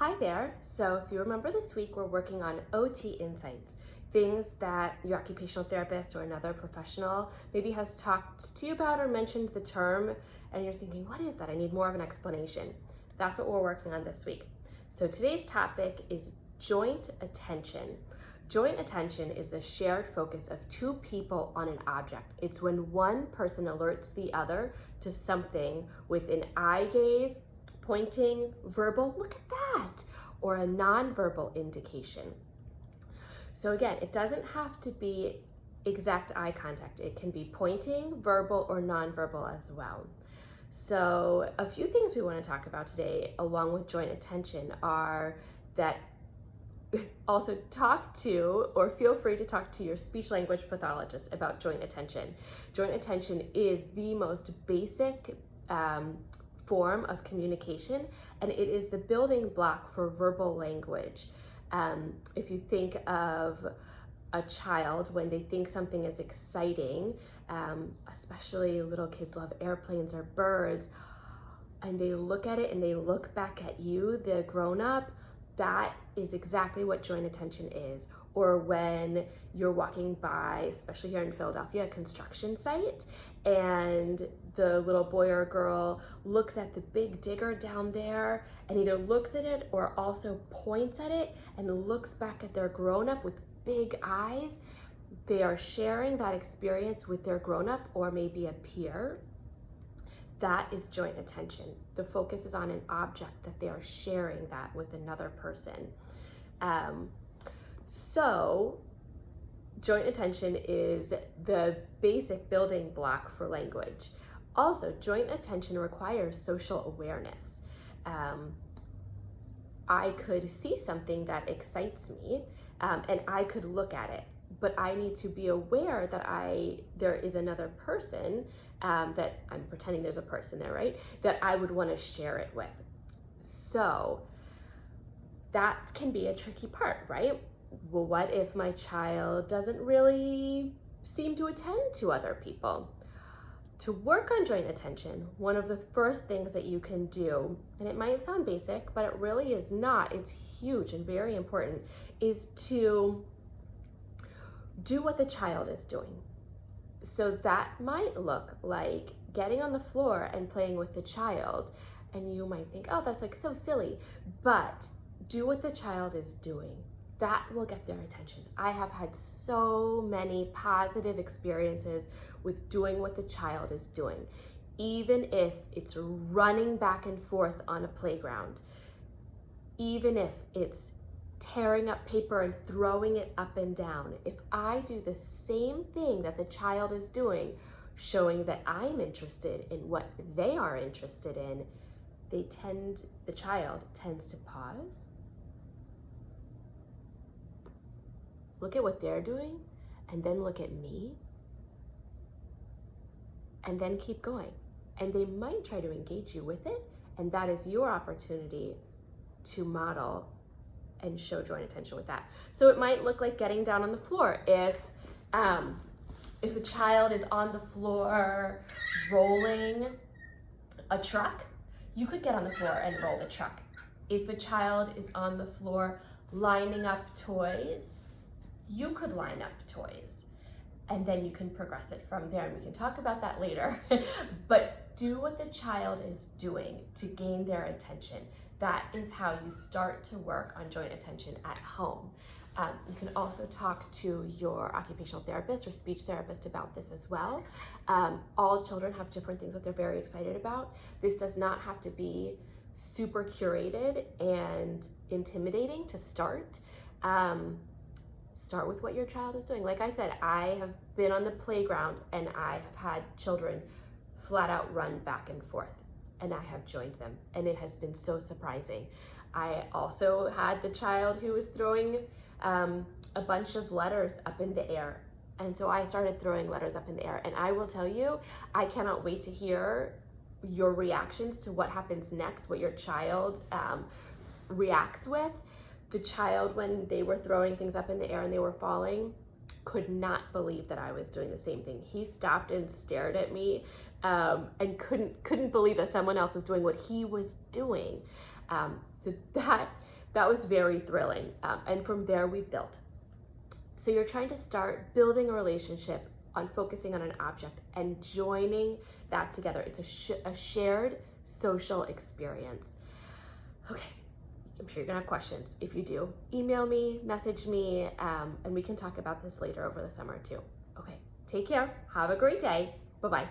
Hi there. So if you remember this week, we're working on OT insights, things that your occupational therapist or another professional maybe has talked to you about or mentioned the term, and you're thinking, what is that? I need more of an explanation. That's what we're working on this week. So today's topic is joint attention. Joint attention is the shared focus of two people on an object. It's when one person alerts the other to something with an eye gaze, pointing, verbal, look at that, or a nonverbal indication. So again, it doesn't have to be exact eye contact. It can be pointing, verbal, or nonverbal as well. So a few things we want to talk about today along with joint attention are that also talk to, or feel free to talk to your speech language pathologist about joint attention. Joint attention is the most basic form of communication, and it is the building block for verbal language. If you think of a child, when they think something is exciting, especially little kids love airplanes or birds, and they look at it and they look back at you, the grown-up, that is exactly what joint attention is. Or when you're walking by, especially here in Philadelphia, a construction site, and the little boy or girl looks at the big digger down there and either looks at it or also points at it and looks back at their grown-up with big eyes. They are sharing that experience with their grown-up or maybe a peer. That is joint attention. The focus is on an object that they are sharing that with another person. So joint attention is the basic building block for language. Also, joint attention requires social awareness. I could see something that excites me, and I could look at it, but I need to be aware that there is another person, that I'm pretending there's a person there, right? That I would want to share it with. So that can be a tricky part, right? Well, what if my child doesn't really seem to attend to other people? To work on joint attention, one of the first things that you can do, and it might sound basic, but it really is not, it's huge and very important, is to do what the child is doing. So that might look like getting on the floor and playing with the child. And you might think, oh, that's like so silly, but do what the child is doing. That will get their attention. I have had so many positive experiences with doing what the child is doing, even if it's running back and forth on a playground, even if it's tearing up paper and throwing it up and down. If I do the same thing that the child is doing, showing that I'm interested in what they are interested in, the child tends to pause, look at what they're doing, and then look at me, and then keep going. And they might try to engage you with it, and that is your opportunity to model and show joint attention with that. So it might look like getting down on the floor. If a child is on the floor rolling a truck, you could get on the floor and roll the truck. If a child is on the floor lining up toys, you could line up toys, and then you can progress it from there, and we can talk about that later. But do what the child is doing to gain their attention. That is how you start to work on joint attention at home. You can also talk to your occupational therapist or speech therapist about this as well. All children have different things that they're very excited about. This does not have to be super curated and intimidating to start. Start with what your child is doing. Like I said, I have been on the playground and I have had children flat out run back and forth, and I have joined them, and it has been so surprising. I also had the child who was throwing a bunch of letters up in the air, and so I started throwing letters up in the air, and I will tell you, I cannot wait to hear your reactions to what happens next, what your child reacts with. The child, when they were throwing things up in the air and they were falling, could not believe that I was doing the same thing. He stopped and stared at me and couldn't believe that someone else was doing what he was doing. So that was very thrilling. And from there we built. So you're trying to start building a relationship on focusing on an object and joining that together. It's a shared social experience. Okay, I'm sure you're gonna have questions. If you do, email me, message me, and we can talk about this later over the summer too. Okay, take care, have a great day, bye-bye.